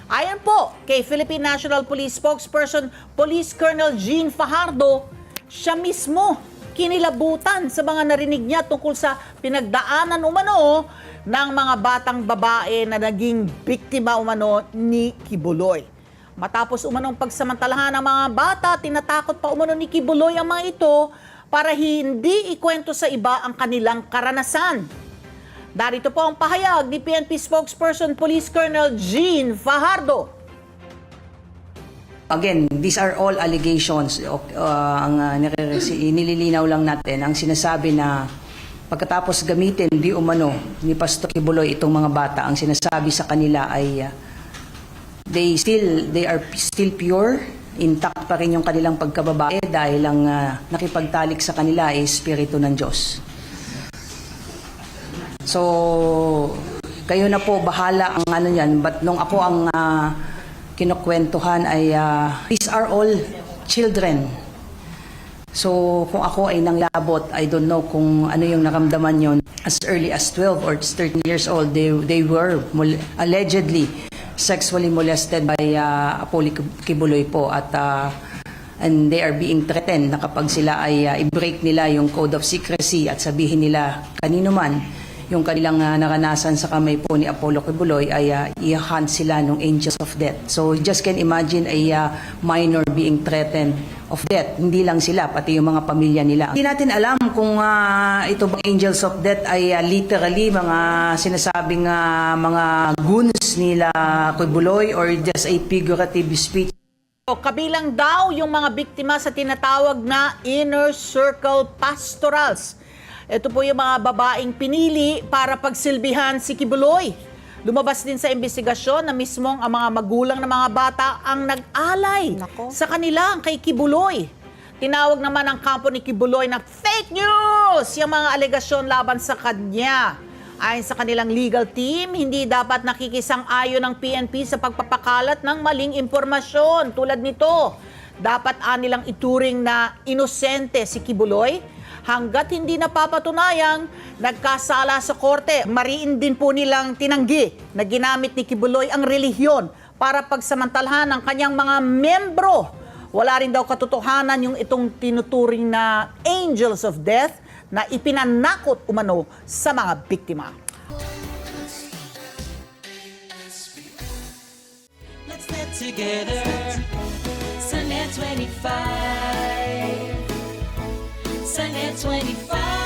Ayon po kay Philippine National Police spokesperson Police Colonel Jean Fajardo, siya mismo kinilabutan sa mga narinig niya tungkol sa pinagdaanan umano ng mga batang babae na naging biktima umano ni Kibuloy. Matapos umanong pagsamantalahan ng mga bata, tinatakot pa umano ni Kibuloy ang mga ito para hindi ikwento sa iba ang kanilang karanasan. Darito po ang pahayag ni PNP spokesperson Police Colonel Jean Fajardo. Again, these are all allegations. Nililinaw lang natin ang sinasabi na pagkatapos gamitin di umano ni Pastor Kibuloy itong mga bata, ang sinasabi sa kanila ay they are still pure, intact pa rin yung kanilang pagkababae dahil ang nakipagtalik sa kanila ay Espiritu ng Diyos. So, kayo na po bahala ang ano yan. But nung ako ang kinukwentuhan ay these are all children. So, kung ako ay nanglabot, I don't know kung ano yung naramdaman yon. As early as 12 or 13 years old, they were allegedly sexually molested by Apollo Kibuloy po at and they are being threatened na kapag sila ay i-break nila yung code of secrecy at sabihin nila kanino man yung kanilang naranasan sa kamay po ni Apollo Kibuloy ay i-hunt sila ng angels of death. So just can imagine a minor being threatened of death. Hindi lang sila, pati yung mga pamilya nila. Hindi natin alam kung ito bang angels of death ay literally mga sinasabing mga goons nila Kibuloy or just a figurative speech. Kabilang daw yung mga biktima sa tinatawag na inner circle pastorals. Ito po yung mga babaeng pinili para pagsilbihan si Kibuloy. Lumabas din sa investigasyon na mismong ang mga magulang ng mga bata ang nag-alay sa kanila kay Kibuloy. Tinawag naman ang kampo ni Kibuloy na fake news yung mga alegasyon laban sa kanya. Ayon sa kanilang legal team, hindi dapat nakikisang-ayon ng PNP sa pagpapakalat ng maling impormasyon. Tulad nito, dapat nilang ituring na inosente si Kibuloy hanggat hindi napapatunayang nagkasala sa korte. Mariin din po nilang tinanggi na ginamit ni Kibuloy ang relihiyon para pagsamantalahan ng kanyang mga membro. Wala rin daw katotohanan yung itong tinuturing na angels of death na ipinanakot umano sa mga biktima. Let's get together, Sunday 25. Sunday 25.